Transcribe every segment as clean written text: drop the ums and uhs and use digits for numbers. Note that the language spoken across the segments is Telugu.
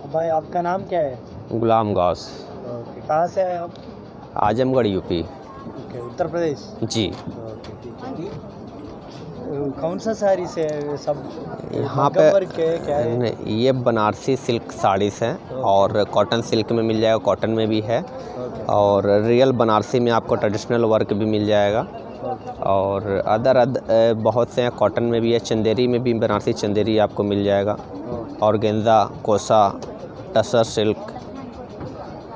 भाई आपका नाम क्या है? गुलाम गौस। ओके, कहाँ से आए आप? आजमगढ़ यूपी। ओके, उत्तर प्रदेश। जी। ओके, ठीक है। कौन सा साड़ी से है सब? यहाँ मग्गम वर्क के क्या है? पे ये बनारसी सिल्क साड़ीस हैं और कॉटन सिल्क में मिल जाएगा, कॉटन में भी है ओके, और रियल बनारसी में आपको ट्रेडिशनल वर्क भी मिल जाएगा ओके, और अदर बहुत से हैं, कॉटन में भी है, चंदेरी में भी बनारसी चंदेरी आपको मिल जाएगा ओके, और गेंदा, कोसा, टसर सिल्क,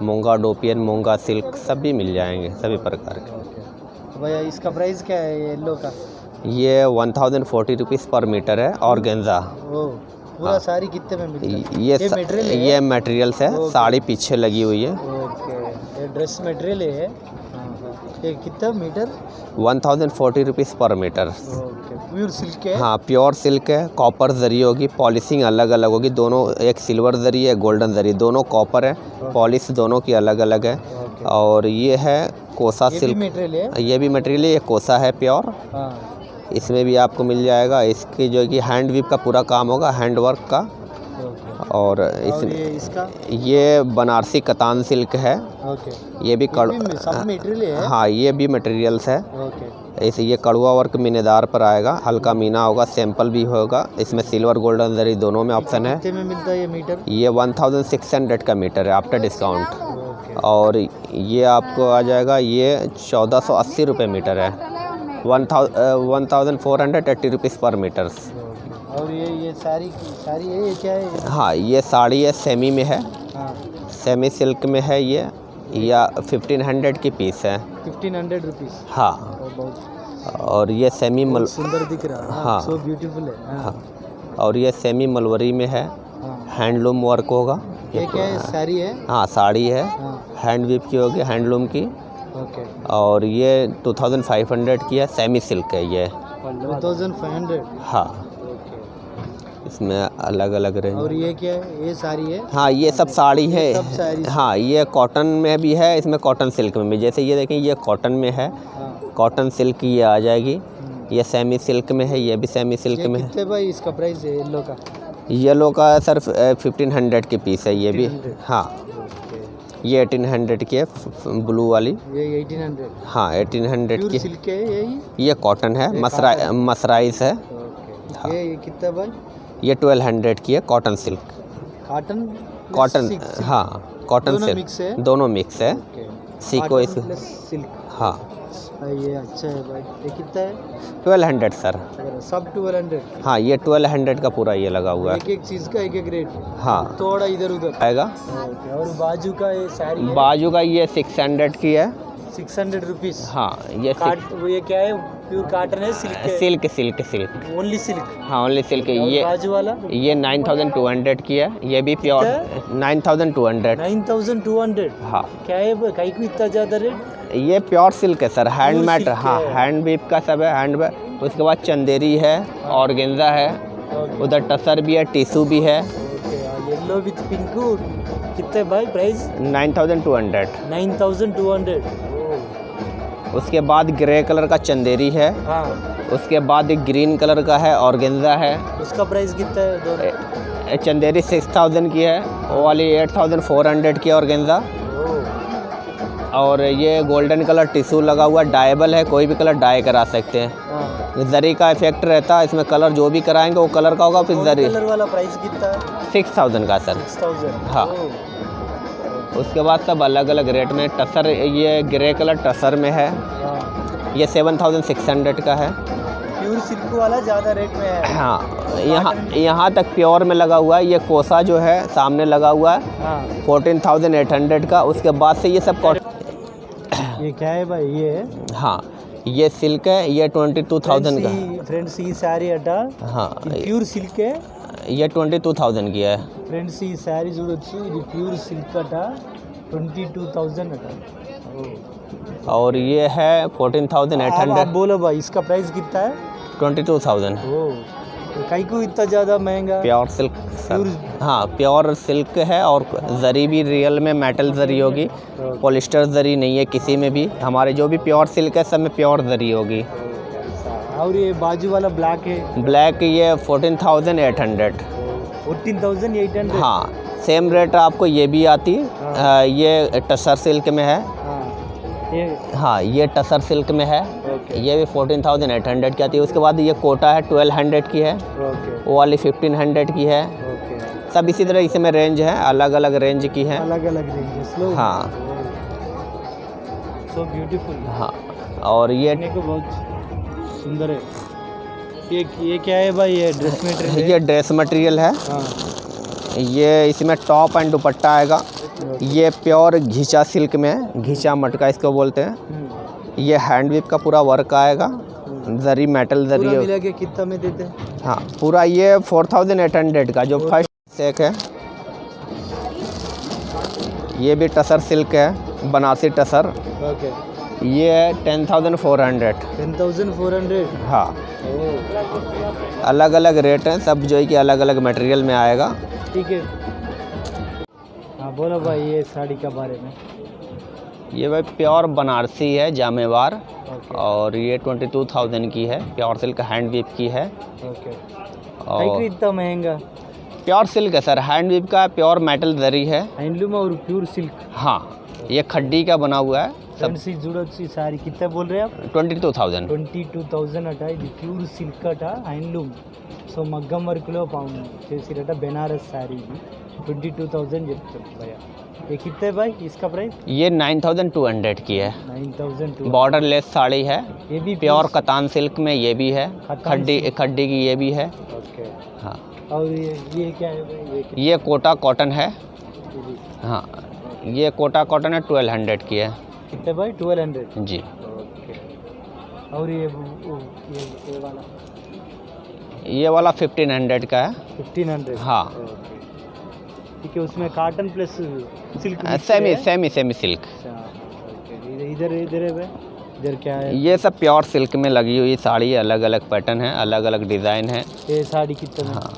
मूंगा डोपियन, मूंगा सिल्क सब भी मिल जाएंगे, सभी प्रकार के। ओके। तो भैया इसका प्राइस क्या है येलो का? ये 1040 रुपीज़ पर मीटर है और गेंदा। वो पूरा साड़ी कितने में मिलता है? ये मटेरियल है? ये मटेरियल्स है, ओके। साड़ी पीछे लगी हुई है। ओके, ये ड्रेस मटेरियल है। हाँ, ये कितना मीटर? 1040 रुपीज़ पर मीटर। ओके, प्योर सिल्क है? हाँ, प्योर सिल्क है, कॉपर जरी होगी, पॉलिशिंग अलग अलग होगी, दोनों एक सिल्वर जरी है, गोल्डन जरी, दोनों कॉपर है, पॉलिश दोनों की अलग अलग है। ओके। और ये है कोसा ये सिल्क, भी मटेरियल है? ये भी मटेरियल है, ये कोसा है प्योर, हाँ, इसमें भी आपको मिल जाएगा। इसकी जो कि हैंड वीव का पूरा काम होगा, हैंड वर्क का। ओके। और और ये इसका? ये बनारसी कतान सिल्क है, ओके, ये भी सब मटेरियल है? हाँ, ये भी मटेरियल्स है। ओके, ऐसे ये कड़वा वर्क मीनेदार पर आएगा, हल्का मीना होगा, सैंपल भी होगा, इसमें सिल्वर गोल्डन जरी दोनों में ऑप्शन है। कितने में मिलता है ये मीटर? ये 1600 का मीटर है आफ्टर डिस्काउंट। ओके, और ये आपको आ जाएगा, ये 1480 रुपये मीटर है, 1480 रुपीज़ पर मीटर। ओके। और ये साड़ी है, ये क्या है? हाँ, ये साड़ी है, सेमी में है, हाँ, सेमी सिल्क में है ये, या 1500 की पीस है। 1500 रुपीज़। हाँ, और बहुत और ये सेमी सुंदर दिख रहा है। हाँ। सो ब्यूटीफुल है। हाँ, और ये सेमी मलवरी में है, हाँ। हैंडलूम वर्क होगा। ये क्या है? साड़ी है? हाँ, साड़ी है, हाँ, हैंड वीव की होगी, हैंडलूम की। ओके। और ये 2500 की है, सेमी सिल्क है ये। 2500? हाँ, ओके। इसमें अलग अलग रेंज। और ये क्या है? ये साड़ी है? हाँ, ये सब साड़ी है। ये सब साड़ी से? हाँ, ये कॉटन में भी है, इसमें कॉटन सिल्क में भी। जैसे ये देखें, ये कॉटन में है, हाँ। कॉटन सिल्क की ये आ जाएगी। ये सेमी सिल्क में है, ये भी सेमी सिल्क में है। कितने भाई इसका प्राइस है येलो का? येलो का सर 1500 की पीस है ये भी। 1500? हाँ, ओके। ये 1800 की है, ब्लू वाली। ये 1800? हाँ, 1800 प्योर की। सिल्क है यही? ये कॉटन है, ये मसराइज है। ओके। हाँ। ये कितना भाई? ये 1200 की है, कॉटन सिल्क। कॉटन? कॉटन, हाँ, कॉटन दोनों सिल्क मिक्स है? दोनों मिक्स है। ओके। सीको इस, कॉटन प्लस सिल्क। हाँ, ये अच्छा है भाई। ये कितना है? 1200 सर। सब 1200? हाँ, ये 1200 का पूरा ये लगा हुआ है। एक एक चीज़ का एक एक रेट? हाँ, थोड़ा इधर उधर आएगा। ओके। और बाजू का ये साड़ी है? बाजू का ये 600 की है। 600 रुपीज़? हाँ, ये ये क्या है? प्योर कॉटन है? सिल्क है? Silk silk silk only silk? हाँ, ओनली सिल्क है। और ये बाजू वाला? ये 9200 की है, ये भी प्योर। 9200। 9200? हाँ, क्या है कहीं को इतना ज़्यादा रेट? ये प्योर सिल्क है सर, हैंडमेड। सिल्क हाँ, है। हैंड वीव का सब है, हैंड। उसके बाद चंदेरी है, ऑर्गेन्जा है, ओके। उधर टसर भी है, टिशू भी है। ओके। येलो विथ पिंक कितने भाई प्राइस? 9200। 9200? उसके बाद ग्रे कलर का चंदेरी है, हाँ, उसके बाद एक ग्रीन कलर का है ऑर्गेन्जा है। उसका प्राइस कितना है दोनों? चंदेरी 6000 की है, वो वाली 8400 की ऑर्गेन्जा। और ये गोल्डन कलर टिश्यू लगा हुआ डाइबल है, कोई भी कलर डाई करा सकते हैं। हाँ। जरी का इफेक्ट रहता है इसमें, कलर जो भी कराएंगे वो कलर का होगा। फिर जरी कलर वाला प्राइस कितना है? 6000 का सर। 6000। हाँ। उसके बाद सब अलग अलग रेट में। टसर ये ग्रे कलर टसर में है, हाँ। ये 7600 का है। प्योर सिल्क वाला ज़्यादा रेट में है। हाँ, यहाँ तक प्योर में लगा हुआ है। ये कोसा जो है सामने लगा हुआ है, हाँ। 14800 का। उसके बाद से ये सब ये क्या है भाई? ये हाँ, ये सिल्क है, ये 22000 का। फ्रेंड्स ये साड़ी अटा, हाँ, प्योर सिल्क है। ये 22000 की है। ఫ్రెండ్స్ ఈ శారీ చూడొచ్చు, ఇది ప్యూర్ సిల్క్ అట, 22,000 అట। और ये है 14800। आप बोलो भाई इसका प्राइस कितना है? 22,000। कई को इतना ज़्यादा महंगा? Pure silk sir. हाँ, प्योर सिल्क है और जरी भी रियल में मेटल जरी होगी, पॉलिस्टर जरी नहीं है किसी में भी। हमारे जो भी प्योर सिल्क है सब में प्योर जरी होगी। और ये बाजू वाला ब्लैक है? ब्लैक ये 14,800। 14,800? हाँ, सेम रेट आपको ये भी आती। ये टसर सिल्क में है। हाँ, ये टसर सिल्क में है। ये भी 14,800 की आती है। उसके बाद ये कोटा है 1200 की है, वो वाली 1500 की है। सब इसी तरह इसमें रेंज है, अलग अलग रेंज की है। अलग अलग रेंज। हाँ, सो ब्यूटीफुल। हाँ, और ये को बहुत सुंदर है। ये क्या है भाई? ये ड्रेस मटेरियल? ये ड्रेस मटेरियल है। हाँ। ये इसमें टॉप एंड दुपट्टा आएगा। ये प्योर घिचा सिल्क में है, घिचा मटका इसको बोलते हैं। ये हैंड वीव का पूरा वर्क आएगा, जरी मेटल जरी पूरा मिला के कितना में देते हैं? हाँ, पूरा ये 4800 का जो फर्स्ट सेक है। ये भी टसर सिल्क है, बनारसी टसर। ओके। ये है 10,400। 10,400? हाँ। अलग अलग रेट हैं सब, जो है कि अलग अलग मटेरियल में आएगा। ठीक है। हाँ बोलो भाई ये साड़ी के बारे में। ये भाई प्योर बनारसी है, जामेवार। ओके। और ये 22,000 की है, प्योर सिल्क हैंड वीव की है। ओके। और इतना महंगा? प्योर सिल्क है सर, हैंड वीव का, प्योर मेटल जरी है। हैंडलूम और प्योर सिल्क? हाँ, ये खड्डी का बना हुआ है सब। చూడొచ్చు ఈ సారీ कितना बोल रहे हैं आप? 22,000। 22,000 అట। ఇది ప్యూర్ సిల్క్ అట, హ్యాండ్లూమ్। సో మగ్గం వర్క్లో చేసిరట, బెనారస్ సారీ ఇది। 22,000 చెప్తారు భయ్యా। ये कितने भाई इसका प्राइस? ये 9,200 की है। 9,200। बॉर्डर लेस साड़ी है, ये भी प्योर कतान सिल्क में। ये भी है खड्डी की, ये भी है। ओके। हाँ। और ये क्या है भाई? ये कोटा कॉटन है। हाँ, ये कोटा कॉटन है, 1200 की है। कितने भाई? 1200 जी। ओके। और ये वाला? ये वाला 1500 का है। 1500? हाँ। ठीक है। उसमें cotton plus silk? Semi silk. इधर इधर है भाई, इधर क्या है? ये सब प्योर सिल्क में लगी हुई साड़ी है, अलग अलग पैटर्न है, अलग अलग डिज़ाइन है। ये साड़ी कितने में? हाँ,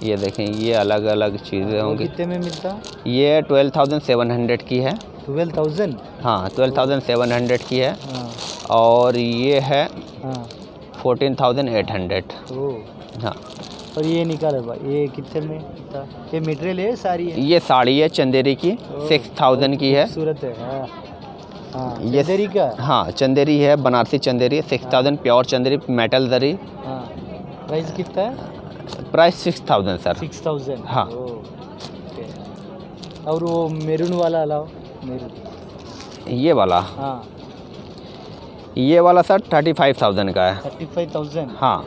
ये देखें, ये अलग अलग चीज़ें होंगी। कितने में मिलता? ये 12,700 की है। 12,000? हाँ, 12,700 की है। हाँ। और ये है हाँ। 14,800। हाँ। और ये निकाले भाई, ये कितने में था? ये मटेरियल है साड़ी है? ये साड़ी है चंदेरी की, 6,000 की है। खूबसूरत है। हाँ। हाँ, ये चंदेरी का? हाँ, चंदेरी है, बनारसी चंदेरी, 6,000 प्योर चंदेरी मेटल जरी। हाँ। प्राइस कितना है? Price 6,000 sir. 6,000? हाँ। ओके। और वो मेरून वाला लाओ, मेरून। ये वाला? हाँ। ये वाला सर 35,000 का है। 35,000? हाँ।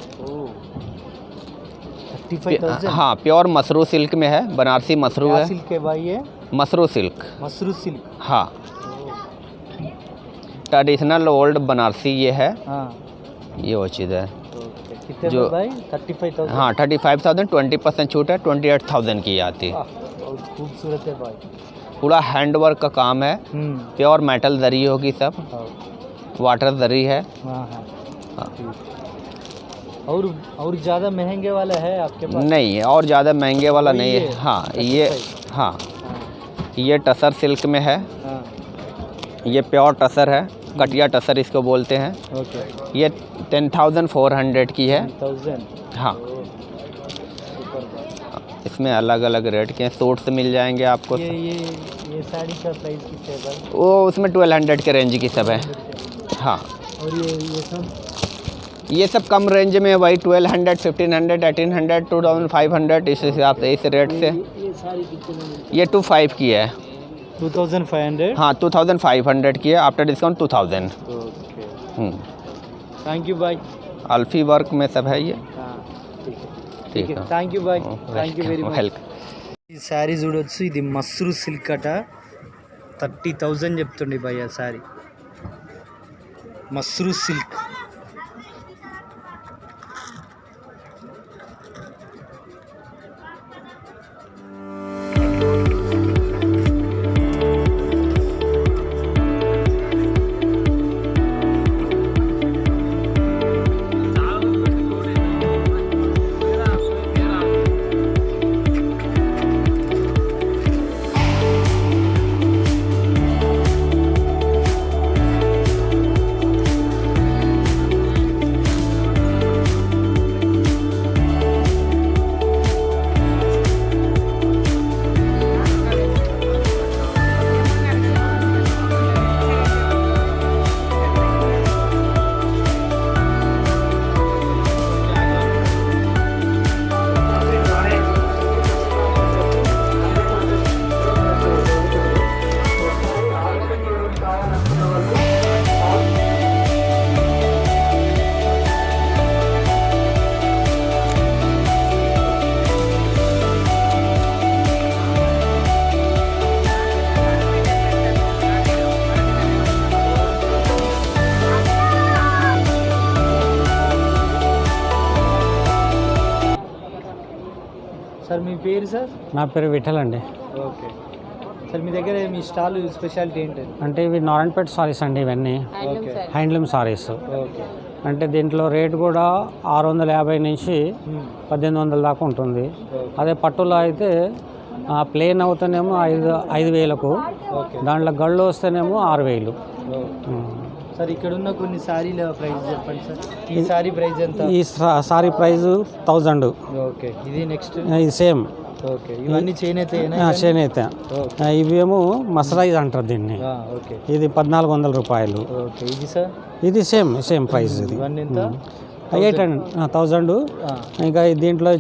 35,000? हाँ, प्योर मसरू सिल्क में है, बनारसी मसरू है। सिल्क है भाई ये? मसरू सिल्क। मसरू सिल्क? हाँ, ट्रेडिशनल ओल्ड बनारसी ये है। हाँ। ये वो चीज़ है। कितने जो भाई? 35,000? हाँ, 35,000, 20% छूट है, 28,000 की आती है। बहुत खूबसूरत है भाई। पूरा हैंड वर्क का काम है, प्योर मेटल जरी होगी सब, वाटर जरी है। हाँ। हाँ। और ज़्यादा महंगे वाला है आपके पास? नहीं, और ज़्यादा महंगे वाला नहीं है। हाँ, ये हाँ, ये टसर सिल्क में है। हाँ। ये प्योर टसर है, कटिया टसर इसको बोलते हैं। ओके ये 10,400 की है। 1000 हाँ, इसमें अलग अलग रेट के सूट्स मिल जाएंगे आपको। ये साड़ी का प्राइस कितना है भाई? वो उसमें 1200 के रेंज की सब है। हाँ, और ये सब कम रेंज में है भाई, 1200, 1500, 1800, 2500 इस हिसाब से, इस रेट से। ये साड़ी कितने में? ये 25 की है। 2500। हाँ, 2500 की है, after discount 2000। Okay thank you भाई। अल्फी वर्क में सब है ये। हाँ ठीक है ठीक है, thank you bye thank you very much. Welcome. ఈ శారీ చూడొచ్చు, ఇది మస్రూ సిల్క్ అట. 30,000 చెప్తుండే భయ్య శారీ. మస్రూ సిల్క్. సార్ మీ పేరు సార్? నా పేరు విఠల్ అండి. ఓకే సార్, మీ దగ్గర మీ స్టాల్ స్పెషాలిటీ ఏంటి? అంటే ఇవి నారాయణపేట సారీస్ అండి, ఇవన్నీ ఓకే హ్యాండ్లూమ్ సారీస్. ఓకే అంటే దీంట్లో రేట్ కూడా 650 నుంచి 1800 దాకా ఉంటుంది. అదే పట్టులో అయితే ప్లేన్ అవుతానేమో 5,000కు, ఓకే దాంట్లో గళ్ళు వస్తేనేమో 6,000. సార్ ఇక్కడ ఉన్న కొన్ని సారీల ప్రైస్ చెప్పండి సార్. ఈ సారీ ప్రైస్ ఎంత? ఈ సారీ ప్రైస్ 1000. ఓకే ఇది నెక్స్ట్ ఇది సేమ్. ఓకే ఇవన్నీ చేనేత చేనేత. ఇవేమో మసరైజ్ అంటారు దీన్ని. ఓకే ఇది 1,400 రూపాయలు. ఓకే ఇది సార్? ఇది సేమ్ ప్రైస్. ఇది ఇవన్నీ ఎంత? 800. ఇంకా దీంట్లో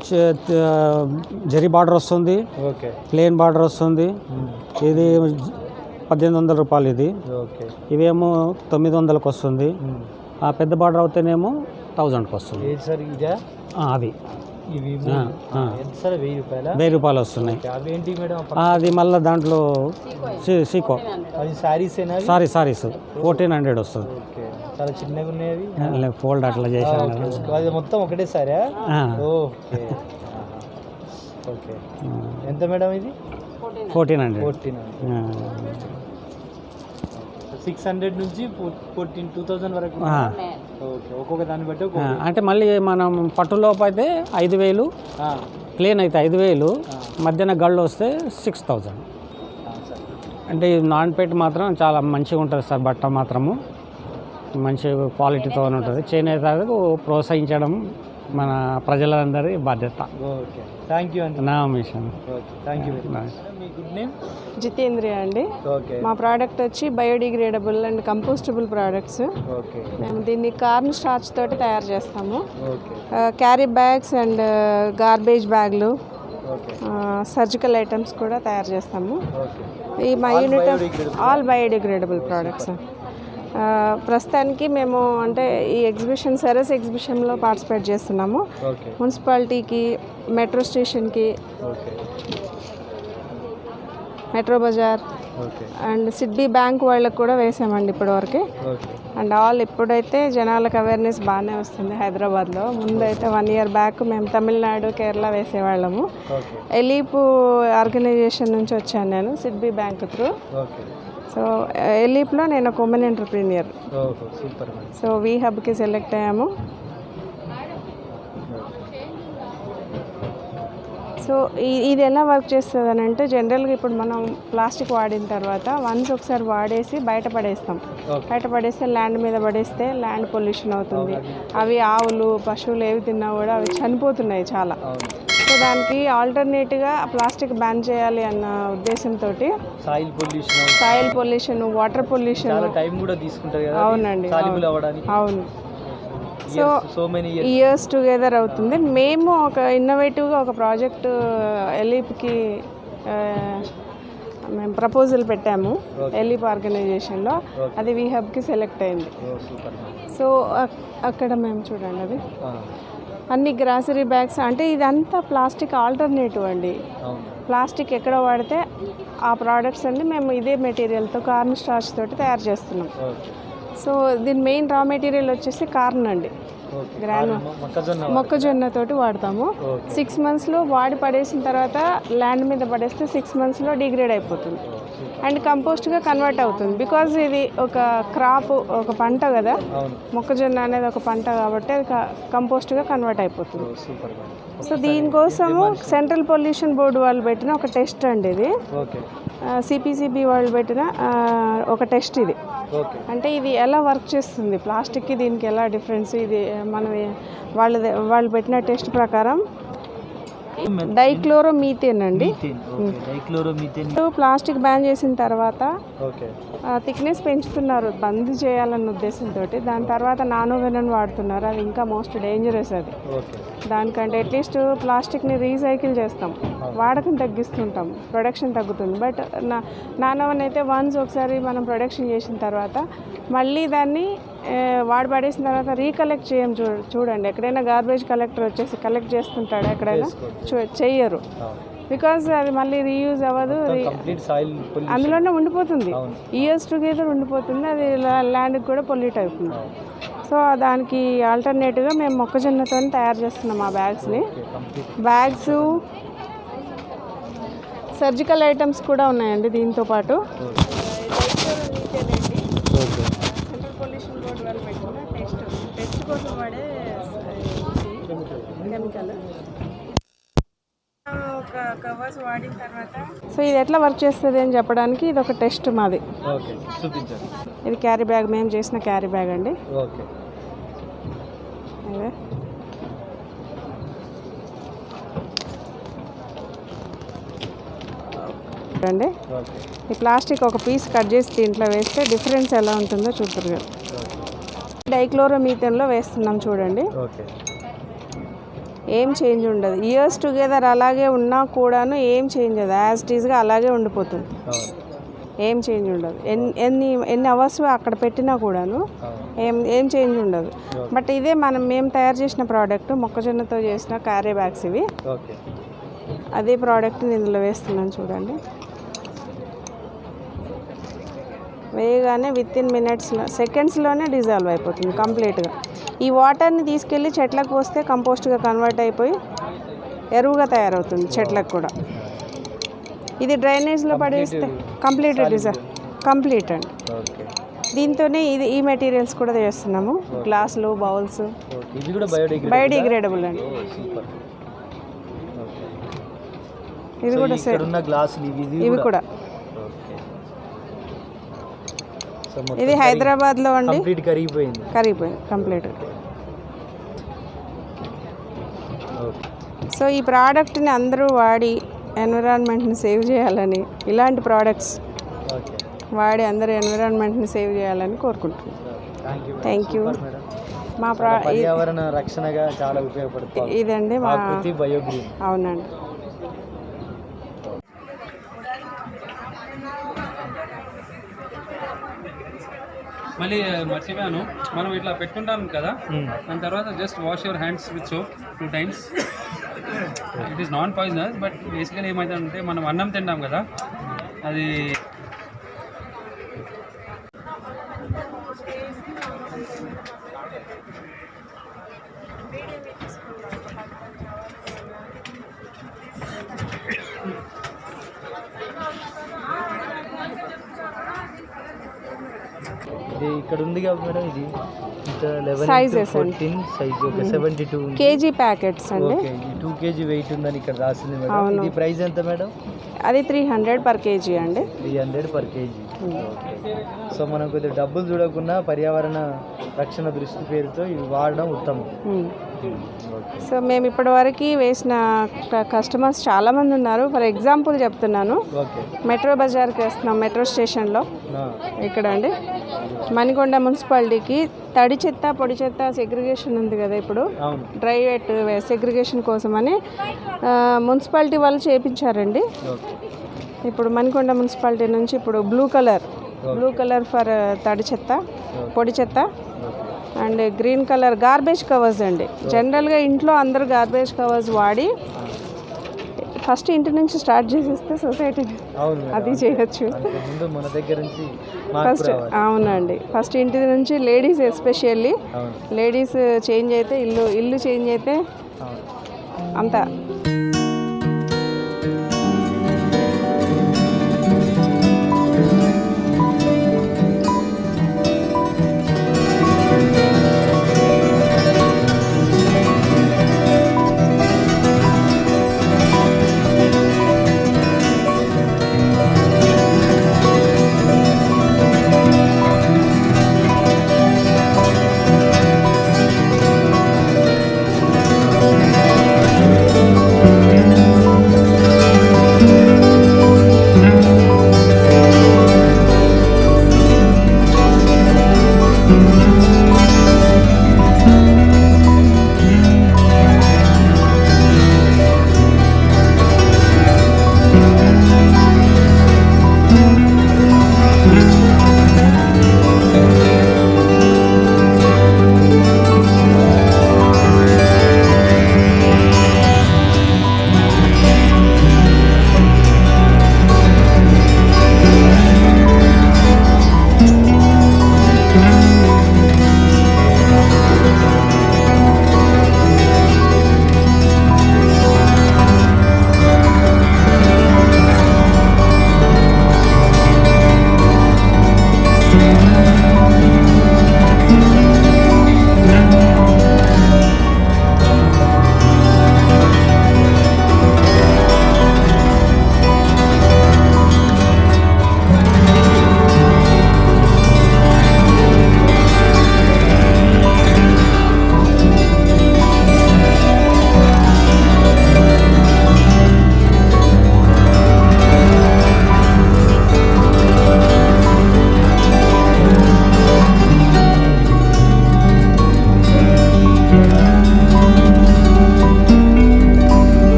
జరీ బార్డర్ వస్తుంది, ఓకే ప్లెయిన్ బార్డర్ వస్తుంది. ఇది 1,800 రూపాయలు. ఇది ఓకే ఇవేమో 900కి వస్తుంది. ఆ పెద్ద బార్డర్ అవుతేనేమో 1000కి వస్తుంది. ఏది సార్ ఇదా? అది ఇవి ఎంత సార్? 1000 రూపాయల? 1000 రూపాయలు వస్తున్నాయి. అవి ఏంటి మేడం? అది మళ్ళీ దాంట్లో సీకో అది సారీసేనా? సారీస్ 1400 వస్తుంది. ఓకే చాలా చిన్నగా ఉన్నాయి అవి. ఫోల్డ్ అట్లా చేశాను. అది మొత్తం ఒకటే సారా? ఓకే ఓకే ఎంత మేడం ఇది? 1400. 600 నుంచి 2000 వరకు. ఓకే ఒక్కొక్క దాన్ని బట్టి అంటే మళ్ళీ మనం పట్టులోపు అయితే 5,000, ప్లేన్ అయితే 5,000, మధ్యాహ్న గళ్ళు వస్తే 6,000. అంటే ఈ నాన్పేట మాత్రం చాలా మంచిగా ఉంటుంది సార్. బట్ట మాత్రము మంచి క్వాలిటీతో ఉంటుంది. చేనేతకు ప్రోత్సహించడం మన ప్రజలందరి బాధ్యత. ఓకే థ్యాంక్ యూ అండి. నా mission. Okay thank you very much. మీ గుడ్ నేమ్? జితేంద్రియ అండి. ఓకే మా ప్రోడక్ట్ వచ్చి biodegradable and compostable products. Okay మేము దీన్ని కార్న్ స్టార్చ్ తోటి తయారు చేస్తాము. Okay carry bags and garbage బ్యాగ్లు, ఓకే సర్జికల్ ఐటమ్స్ కూడా తయారు చేస్తాము. ఓకే ఈ మా యూనిట్ ఆల్ బయోడిగ్రేడబుల్ ప్రోడక్ట్స్. ప్రస్తుతానికి మేము అంటే ఈ ఎగ్జిబిషన్ సరస్ ఎగ్జిబిషన్లో పార్టిసిపేట్ చేస్తున్నాము. ఓకే మున్సిపాలిటీకి, మెట్రో స్టేషన్కి, okay metro bazaar okay and SIDBI bank వాళ్ళకి కూడా వేసామండి ఇప్పటివరకు. ఓకే అండ్ ఇప్పుడైతే జనాలకు అవేర్నెస్ బాగానే వస్తుంది హైదరాబాద్లో. ముందైతే 1 year బ్యాక్ మేము తమిళనాడు, కేరళ వేసేవాళ్ళము. ఓకే ఎలీపు ఆర్గనైజేషన్ నుంచి వచ్చాను నేను, SIDBI bank through. Okay so ఎలీప్లో నేను ఒక ఉమెన్ ఎంటర్ప్రీనియర్. ఓహో సూపర్. సో వీ హబ్కి సెలెక్ట్ అయ్యాము. సో ఇది ఎలా వర్క్ చేస్తుంది అని అంటే జనరల్గా ఇప్పుడు మనం ప్లాస్టిక్ వాడిన తర్వాత వన్స్ ఒకసారి వాడేసి బయట పడేస్తాం. బయట పడేస్తే ల్యాండ్ మీద పడేస్తే ల్యాండ్ పొల్యూషన్ అవుతుంది. అవి ఆవులు పశువులు ఏవి తిన్నా కూడా అవి చనిపోతున్నాయి చాలా. సో దానికి ఆల్టర్నేట్గా ప్లాస్టిక్ బ్యాన్ చేయాలి అన్న ఉద్దేశంతో సాయిల్ పొల్యూషన్ వాటర్ పొల్యూషన్ అవునండి అవును. సో ఇయర్స్ టుగెదర్ అవుతుంది. మేము ఒక ఇన్నోవేటివ్గా ఒక ప్రాజెక్టు ఎలీప్కి మేము ప్రపోజల్ పెట్టాము ఎలీప్ ఆర్గనైజేషన్లో. అది వీహబ్కి సెలెక్ట్ అయింది. సో అక్కడ మేము చూడండి అది అన్ని గ్రాసరీ బ్యాగ్స్ అంటే ఇదంతా ప్లాస్టిక్ ఆల్టర్నేటివ్ అండి. ప్లాస్టిక్ ఎక్కడ వాడితే ఆ ప్రోడక్ట్స్ అన్ని మేము ఇదే మెటీరియల్తో కార్న్ స్టార్చ్ తోటి తయారు చేస్తున్నాం. సో దీని మెయిన్ రా మెటీరియల్ వచ్చేసి కార్న్ అండి. మొక్కజొన్న తోటి వాడతాము. 6 monthsలో వాడి పడేసిన తర్వాత ల్యాండ్ మీద పడేస్తే 6 monthsలో డిగ్రేడ్ అయిపోతుంది అండ్ కంపోస్ట్గా కన్వర్ట్ అవుతుంది. బికాజ్ ఇది ఒక క్రాప్, ఒక పంట కదా, మొక్కజొన్న అనేది ఒక పంట కాబట్టి అది కంపోస్ట్గా కన్వర్ట్ అయిపోతుంది. సో దీనికోసము సెంట్రల్ పొల్యూషన్ బోర్డు వాళ్ళు పెట్టిన ఒక టెస్ట్ అండి ఇది. సిపిసిబి వాళ్ళు పెట్టిన ఒక టెస్ట్ ఇది. అంటే ఇది ఎలా వర్క్ చేస్తుంది, ప్లాస్టిక్కి దీనికి ఎలా డిఫరెన్స్, ఇది మనం వాళ్ళు పెట్టిన టెస్ట్ ప్రకారం డైక్లోరోమీథేన్ అండి. ప్లాస్టిక్ బ్యాన్ చేసిన తర్వాత థిక్నెస్ పెంచుతున్నారు బంద్ చేయాలన్న ఉద్దేశంతో. దాని తర్వాత నానోవెనన్ వాడుతున్నారు. అది ఇంకా మోస్ట్ డేంజరస్. అది దానికంటే అట్లీస్ట్ ప్లాస్టిక్ని రీసైకిల్ చేస్తాం, వాడకం తగ్గిస్తుంటాం, ప్రొడక్షన్ తగ్గుతుంది. బట్ నానోవెన్ అయితే వన్స్ ఒకసారి మనం ప్రొడక్షన్ చేసిన తర్వాత మళ్ళీ దాన్ని వాడి పడేసిన తర్వాత రీకలెక్ట్ చేయం. చూడండి ఎక్కడైనా గార్బేజ్ కలెక్టర్ వచ్చేసి కలెక్ట్ చేస్తుంటాడు, ఎక్కడైనా చెయ్యరు. బికాజ్ అది మళ్ళీ రీయూజ్ అవ్వదు, అందులోనే ఉండిపోతుంది, ఇయర్స్ టుగెదర్ ఉండిపోతుంది. అది ల్యాండ్కి కూడా పొల్యూట్ అవుతుంది. సో దానికి ఆల్టర్నేటివ్గా మేము మొక్కజొన్నతో తయారు చేస్తున్నాం ఆ బ్యాగ్స్ని. బ్యాగ్స్, సర్జికల్ ఐటమ్స్ కూడా ఉన్నాయండి దీంతో పాటు. సెంట్రల్ పొల్యూషన్ బోర్డు వాళ్ళు పెట్టిన టెస్ట్ కోసం వాడే కెమికల్. ఒక కవర్స్ వాడిన తర్వాత సో ఇది ఎట్లా వర్క్ చేస్తుంది అని చెప్పడానికి ఇది ఒక టెస్ట్ మాది. ఇది క్యారీ బ్యాగ్, మేము చేసిన క్యారీ బ్యాగ్ అండి. అండి ఈ ప్లాస్టిక్ ఒక పీస్ కట్ చేసి దీంట్లో వేస్తే డిఫరెన్స్ ఎలా ఉంటుందో చూద్దరు కదా. డైక్లోరోమీథేన్లో వేస్తున్నాం చూడండి, ఏం చేంజ్ ఉండదు. ఇయర్స్ టుగెదర్ అలాగే ఉన్నా కూడాను ఏం చేంజ్ అవ్వదు, యాజ్ ఇట్ ఈస్గా అలాగే ఉండిపోతుంది, ఏం చేంజ్ ఉండదు. ఎన్ని అవర్స్ అక్కడ పెట్టినా కూడాను ఏం చేంజ్ ఉండదు. బట్ ఇదే మేము తయారు చేసిన ప్రోడక్ట్ మొక్కజొన్నతో చేసిన క్యారీ బ్యాగ్స్ ఇవి. అదే ప్రోడక్ట్ని ఇందులో వేస్తున్నాను చూడండి. వేయగానే వితిన్ మినిట్స్లో, సెకండ్స్లోనే డిజాల్వ్ అయిపోతుంది కంప్లీట్గా. ఈ వాటర్ని తీసుకెళ్ళి చెట్లకు పోస్తే కంపోస్ట్గా కన్వర్ట్ అయిపోయి ఎరువుగా తయారవుతుంది చెట్లకు కూడా. ఇది డ్రైనేజ్లో పడేస్తే కంప్లీట్ కంప్లీట్ అండి. దీంతోనే ఈ మెటీరియల్స్ కూడా చేస్తున్నాము. గ్లాసులు, బౌల్స్ బయోడిగ్రేడబుల్ అండి. ఇది కూడా ఇవి కూడా. ఇది హైదరాబాద్లో అండి, కరిగిపోయింది కంప్లీట్గా. సో ఈ ప్రోడక్ట్ని అందరూ వాడి ఎన్విరాన్మెంట్ని సేవ్ చేయాలని, ఇలాంటి ప్రోడక్ట్స్ వాడి అందరూ ఎన్విరాన్మెంట్ని సేవ్ చేయాలని కోరుకుంటున్నాను. Thank you. మా పర్యావరణ రక్షణగా చాలా ఉపయోగపడుతుంది ఇదండి మా బయోగ్రీన్. అవునండి. మళ్ళీ మర్చిపోయాను, మనం ఇట్లా పెట్టుకుంటాం కదా, దాని తర్వాత just wash your hands with soap 2 times. It is non poisonous, but basically ఏమవుతుందంటే మనం అన్నం తింటాం కదా, అది ఇది ఇక్కడ ఉంది కదా మేడం, ఇది ఇంకా 11 Sizes to 14 సైజ్, ఒక 72 ఉంది. కేజీ ప్యాకెట్స్ అండి. ఓకే, ఈ 2 kg వెయిట్ ఉందని ఇక్కడ రాసింది మేడం. ఇది ప్రైస్ ఎంత మేడం? అది 300 per kg అండి. 300 per kg. ఓకే. సో మనం కొద్దిగా డబ్బులు చూడకుండా పర్యావరణ రక్షణ దృష్టి పేరుతో ఇవి వాడడం ఉత్తమం. ఓకే. సో మేము ఇప్పటివరకు వేసిన కస్టమర్స్ చాలామంది ఉన్నారు. ఫర్ ఎగ్జాంపుల్ చెప్తున్నాను, ఓకే. మెట్రో బజార్కి వేస్తున్నాం, మెట్రో స్టేషన్లో ఇక్కడ అండి మణికొండ మున్సిపాలిటీకి తడి చెత్త పొడి చెత్త సెగ్రిగేషన్ ఉంది కదా ఇప్పుడు, అవును. డ్రై వెట్ సెగ్రిగేషన్ కోసమని మున్సిపాలిటీ వాళ్ళు చేయించారండి. ఓకే. ఇప్పుడు మణికొండ మున్సిపాలిటీ నుంచి ఇప్పుడు బ్లూ కలర్ ఫర్ తడి చెత్త పొడి చెత్త and green colour garbage covers అండి. జనరల్గా ఇంట్లో అందరూ గార్బేజ్ కవర్స్ వాడి ఫస్ట్ ఇంటి నుంచి స్టార్ట్ చేసేస్తే సొసైటీ అది చేయొచ్చు. ముందు మన దగ్గర నుంచి ఫస్ట్ అవునండి, ఫస్ట్ ఇంటి నుంచి లేడీస్ ఎస్పెషల్లీ లేడీస్ చేంజ్ అయితే ఇల్లు చేంజ్ అయితే అంతా.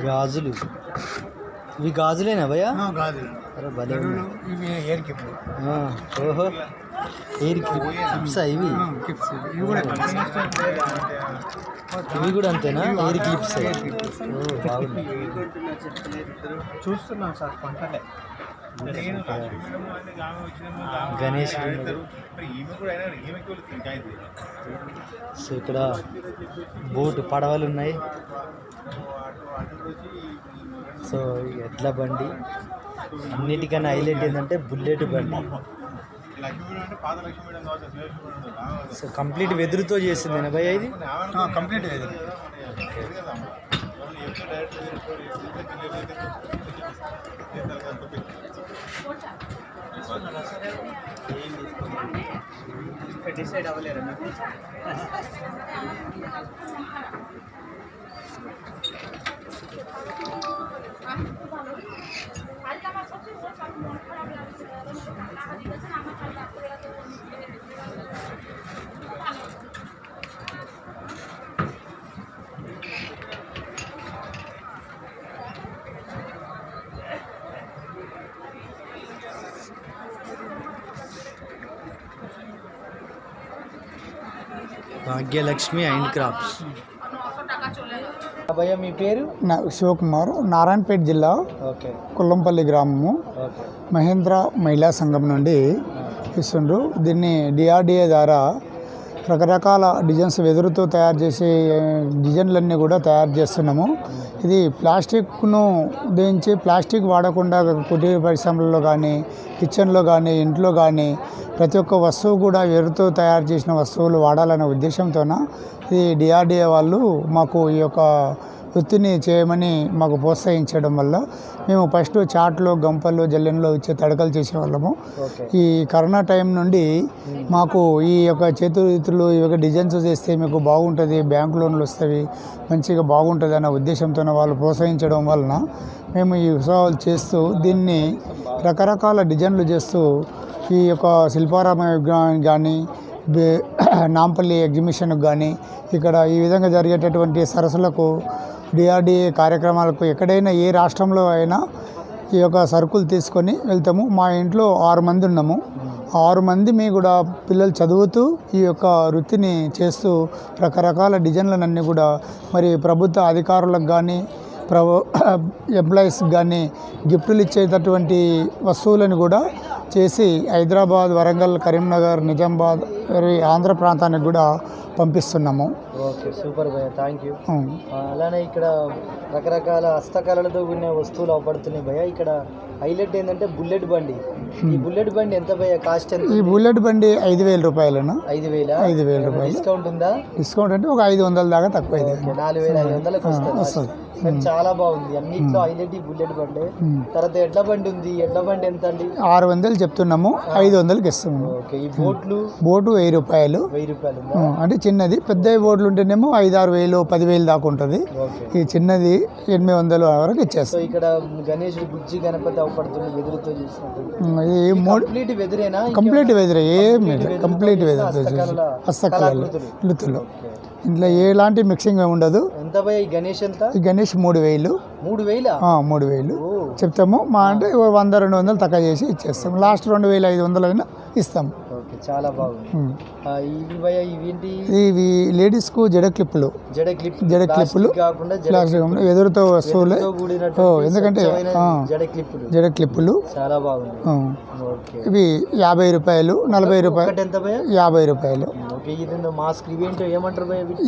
గాజులు, ఇవి గాజులేనా భయ్యా? అరే భలే ఉన్నాయి. ఓహో, ఎయిర్ క్లిప్స్ ఇవి ఇవి కూడా అంతేనా? ఎయిర్ క్లిప్స్ బాగుంది. చూస్తున్నాం సార్ పంటలే గణేష్. సో ఇక్కడ బోటు పడవలు ఉన్నాయి. సో ఎడ్ల బండి, అన్నిటికన్నా హైలైట్ ఏంటంటే బుల్లెట్ బండి. సో కంప్లీట్ వెదురుతో చేసిందేనా భయ్య ఇది? కంప్లీట్ వెదురు. డిసైడ్ అవ్వలేరు. Bhagyalakshmi and crafts. భయ్యా మీ పేరు? శివకుమార్, నారాయణపేట జిల్లా ఓకే కుల్లంపల్లి గ్రామము, ఓకే మహేంద్ర మహిళా సంఘం నుండి ఇస్తుండ్రు. దీన్ని డిఆర్డిఏ ద్వారా రకరకాల డిజైన్స్ వెదురుతో తయారు చేసే డిజైన్లన్నీ కూడా తయారు చేస్తున్నాము. ఇది ప్లాస్టిక్ను ఉదయించి ప్లాస్టిక్ వాడకుండా కుటీర పరిశ్రమల్లో కానీ, కిచెన్లో కానీ, ఇంట్లో కానీ ప్రతి ఒక్క వస్తువు కూడా వెదురుతో తయారు చేసిన వస్తువులు వాడాలనే ఉద్దేశంతోన ఈ డిఆర్డిఏ వాళ్ళు మాకు ఈ యొక్క వృత్తిని చేయమని మాకు ప్రోత్సహించడం వల్ల మేము ఫస్ట్ చాట్లో, గంపల్లో, జల్లెన్లో ఇచ్చే తడకలు చేసేవాళ్ళము. ఈ కరోనా టైం నుండి మాకు ఈ యొక్క చేతులు ఈ యొక్క డిజైన్స్ చేస్తే మీకు బాగుంటుంది, బ్యాంక్ లోన్లు వస్తాయి, మంచిగా బాగుంటుంది అనే ఉద్దేశంతో వాళ్ళు ప్రోత్సహించడం వలన మేము ఈ ఉత్సవాలు చేస్తూ దీన్ని రకరకాల డిజైన్లు చేస్తూ ఈ యొక్క శిల్పారామ విగ్రహానికి కానీ, నాంపల్లి ఎగ్జిబిషన్కి కానీ, ఇక్కడ ఈ విధంగా జరిగేటటువంటి సరస్సులకు, డిఆర్డిఏ కార్యక్రమాలకు ఎక్కడైనా ఏ రాష్ట్రంలో అయినా ఈ యొక్క సరుకులు తీసుకొని వెళ్తాము. మా ఇంట్లో 6 మంది ఉన్నాము. 6 మంది కూడా పిల్లలు చదువుతూ ఈ యొక్క వృత్తిని చేస్తూ రకరకాల డిజైన్లన్నీ కూడా మరి ప్రభుత్వ అధికారులకు కానీ, ఎంప్లాయీస్కి కానీ గిఫ్టులు ఇచ్చేటటువంటి వస్తువులను కూడా చేసి హైదరాబాద్, వరంగల్, కరీంనగర్, నిజామాబాద్ ఆంధ్ర ప్రాంతానికి కూడా పంపిస్తున్నాము. ఓకే సూపర్ భయ్య, థ్యాంక్ యూ. అలానే ఇక్కడ రకరకాల హస్తకళలతో కూడిన వస్తువులు అవపడుతున్నాయి భయ్య. ఇక్కడ హైలైట్ ఏంటంటే బుల్లెట్ బండి. ఈ బుల్లెట్ బండి ఎంత భయ్య, కాస్ట్ ఎంత? ఈ బుల్లెట్ బండి 5,000 రూపాయలను. 5,000 రూపాయలు డిస్కౌంట్ ఉందా? డిస్కౌంట్ అంటే ఒక 500 దాకా తక్కువ. 4,500కి వస్తుంది. చాలా బాగుంది. అన్నిట్లో హైలైట్ ఈ బుల్లెట్ బండి. తర్వాత ఎడ్ల బండి ఉంది. ఎడ్ల బండి ఎంత అండి? 600 చెప్తున్నాము, 500కి ఇస్తున్నాము. ఓకే. ఈ బోటు 1000 రూపాయలు. 1000 రూపాయలు అంటే చిన్నది. పెద్ద బోట్లు ఉంటేనేమో 5,000-6,000, 10,000 దాకా ఉంటుంది. ఈ చిన్నది 800 వరకు ఇచ్చేస్తాం. ఇక్కడ గణేశుడు, బుజ్జి గణపతి అవపడుతుంది వెదురుతో చేసినట్టు. కంప్లీట్ వెదురే, కంప్లీట్ వెదురు హస్తకళలు, వృత్తులు. ఇంట్లో ఎలాంటి మిక్సింగ్ ఉండదు. ఎంత భయ ఈ గణేష్? ఎంత ఈ గణేష్? 3,000. 3,000 చెప్తాము. మా అంటే 100-200 తక్కువ చేసి ఇచ్చేస్తాం. లాస్ట్ 2,500 అయినా ఇస్తాం. ఓకే, చాలా బాగుంది. ఇవి భయ ఇవేంటి? ఇవి లేడీస్కు జడ క్లిప్పులు. జడ క్లిప్పులు కాకుండా ఎదురుతో వస్తువులే. ఎందుకంటే జడ క్లిప్పులు చాలా బాగుంది. ఇవి 50 రూపాయలు, 40 రూపాయలు, 50 రూపాయలు.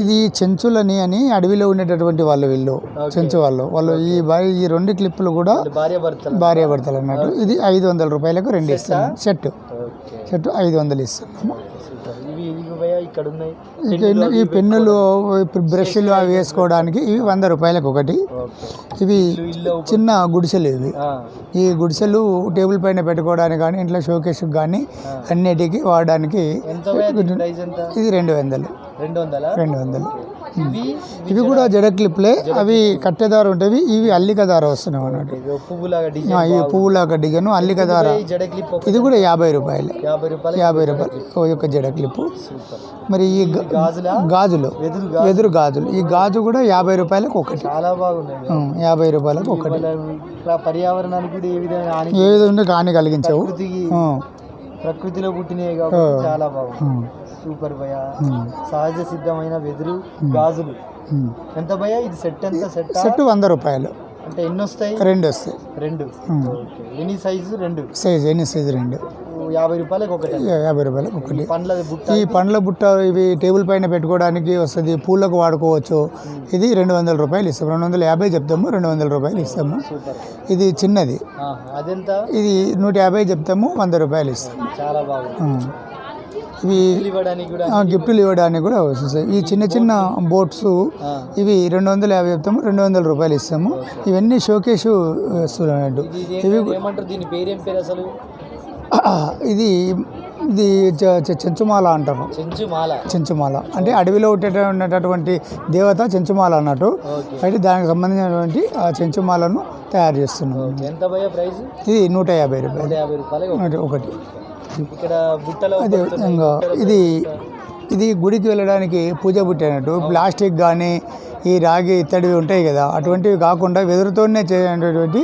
ఇది చెంచులని అని అడవిలో ఉండేటటువంటి వాళ్ళు, వీళ్ళు చెంచు వాళ్ళు ఈ 2 క్లిప్పులు కూడా భార్యాభర్తలు అన్నట్టు. ఇది 500 రూపాయలకు 2 ఇస్తాను. సెట్ 500 ఇస్తున్నాము. ఈ పెన్నులు, బ్రష్లు అవి వేసుకోవడానికి ఇవి 100 రూపాయలకు ఒకటి. ఇవి చిన్న గుడిసెలు. ఈ గుడిసెలు టేబుల్ పైన పెట్టుకోవడానికి కానీ, ఇంట్లో షోకేస్కి కానీ అన్నిటికీ వాడడానికి ఇది 200. ఇవి కూడా జడ క్లిప్లే. అవి కట్టెదారు ఉంటాయి, ఇవి అల్లిక దార వస్తున్నాయి అన్నట్టు. ఈ పువ్వులాగా డిజైన్ అల్లిక దార. ఇది కూడా 50 రూపాయలు. 50 రూపాయలు ఒక జడ క్లిప్. మరి ఈ గాజులు, వెదురు గాజులు, ఈ గాజు కూడా 50 రూపాయలకు ఒకటి. 50 రూపాయలకు ఒకటి. పర్యావరణానికి ఏ విధంగా హాని కలిగించవు. ప్రకృతిలో పుట్టినవి కాబట్టి చాలా బాగుంది. సూపర్ భయ. సహజ సిద్ధమైన వెదురు గాజులు ఎంత భయ? ఇది సెట్ ఎంత? సెట్ 100 రూపాయలు. అంటే ఎన్ని వస్తాయి? 2 వస్తాయి. 2. ఎన్ని సైజు? 2 సైజు. ఎన్ని సైజు? 2. 50 రూపాయలకు ఒకటి. 50 రూపాయలకు ఒకటి. ఈ పండ్ల బుట్ట ఇవి టేబుల్ పైన పెట్టుకోవడానికి వస్తుంది, పూలకు వాడుకోవచ్చు. ఇది 200 రూపాయలు ఇస్తాము. 250 చెప్తాము, 200 రూపాయలు ఇస్తాము. ఇది చిన్నది. అదెంత? ఇది 150 చెప్తాము, 100 రూపాయలు ఇస్తాము. చాలా బాగుంది. ఇవి గిఫ్టులు ఇవ్వడానికి కూడా వస్తాయి. ఈ చిన్న బోట్స్ ఇవి 250 చెప్తాము, 200 రూపాయలు ఇస్తాము. ఇవన్నీ షోకేసు వస్తువులు అన్నట్టు. ఇవి దీని పేరేం పేరు అసలు? ఇది చెంచుమాల అంటారు. చెంచుమాల అంటే అడవిలో ఉన్నటువంటి దేవత చెంచుమాల అన్నట్టు. అయితే దానికి సంబంధించినటువంటి ఆ చెంచుమాలను తయారు చేస్తున్నాం. ఎంత భయ ప్రైస్? ఇది 150 రూపాయలు ఒకటి. అదే విధంగా ఇది గుడికి వెళ్ళడానికి పూజ బుట్ట అన్నట్టు. ప్లాస్టిక్ కానీ ఈ రాగి ఇత్తడివి ఉంటాయి కదా, అటువంటివి కాకుండా వెదురుతోనే చేయనటువంటి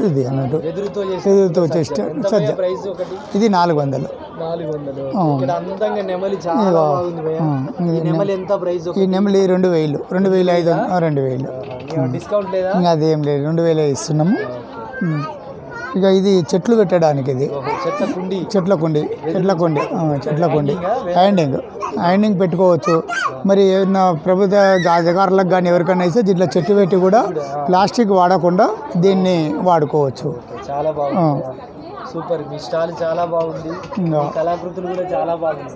ఇది అన్నట్టు. వెదురుతో చేస్తే ఇది 400. 400. ఆ. ఇక్కడ అందంగా నెమలి చాలా ఇదిగో. బాగుంది భయ్య. ఈ ఈ నెమలి ఎంత ప్రైస్? ఈ నెమలి 2000, 2500. డిస్కౌంట్ లేదా? ఇంకా అదేం లేదు, 2000 ఇస్తున్నాము. ఇక ఇది చెట్లు పెట్టడానికి, ఇది చెత్త కుండి. చెట్ల కుండి హ్యాండింగ్ పెట్టుకోవచ్చు. మరి ఏదైనా ప్రభుత్వ అధికారులకు కానీ ఎవరికైనా ఇస్తే దీంట్లో చెట్టు పెట్టి కూడా ప్లాస్టిక్ వాడకుండా దీన్ని వాడుకోవచ్చు. చాలా బాగుంది, సూపర్. మీ స్టాల్ చాలా బాగుంది, ఇంకా ఈ కళాకృతులు కూడా చాలా బాగుంది.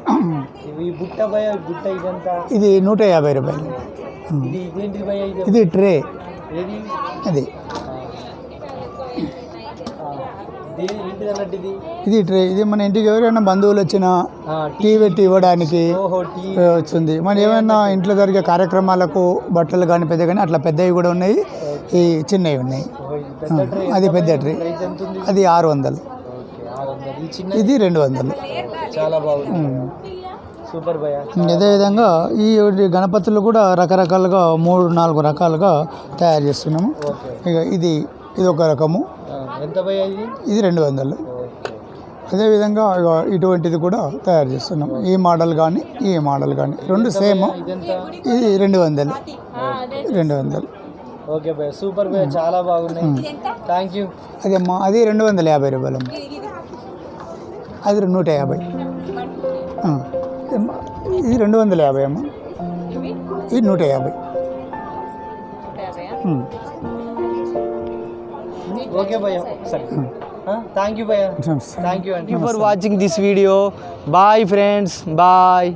ఈ బుట్ట భయ, బుట్ట ఇదంతా ఇది 150 రూపాయలు. ఇది ఇదేంటి భయ? ఇది ట్రే, ఏది అది ఏంటిది అన్నట్టు ఇది? ఇది ట్రే. ఇది మన ఇంటికి ఎవరైనా బంధువులు వచ్చినా టీ పెట్టి ఇవ్వడానికి ఓహో, టీ. వచ్చింది. మన ఏమైనా ఇంట్లో జరిగే కార్యక్రమాలకు బట్టలు కానీ పెద్ద కానీ అట్లా పెద్దవి కూడా ఉన్నాయి, ఈ చిన్నవి ఉన్నాయి. పెద్ద ట్రే. అది పెద్ద ట్రే, ప్రైస్ ఎంత ఉంది? అది 600. ఓకే, 600. ఈ చిన్న ఇది 200. చాలా బాగుంది, సూపర్ భయ. అదేవిధంగా ఈ గణపతులు కూడా రకరకాలుగా 3-4 రకాలుగా తయారు చేస్తున్నాము. ఓకే, ఇక ఇది ఒక రకము, ఎంత భయ ఇది? ఇది 200. ఓకే, అదేవిధంగా ఇక ఇటువంటిది కూడా తయారు చేస్తున్నాము. ఈ మోడల్ కానీ రెండు సేమ్. ఇదెంత? ఇది 200. ఓకే భయ, సూపర్ భయ, చాలా బాగున్నాయి. Thank you. అదేమ్మా, అది 250 రూపాయలు. అది 150. ఇది 250 అమ్మా, ఇది 150. ఓకే భయ్య, సరే. థ్యాంక్ యూ భయ్య, థ్యాంక్ యూ అండి నమస్తే. For watching this video. Bye friends, bye.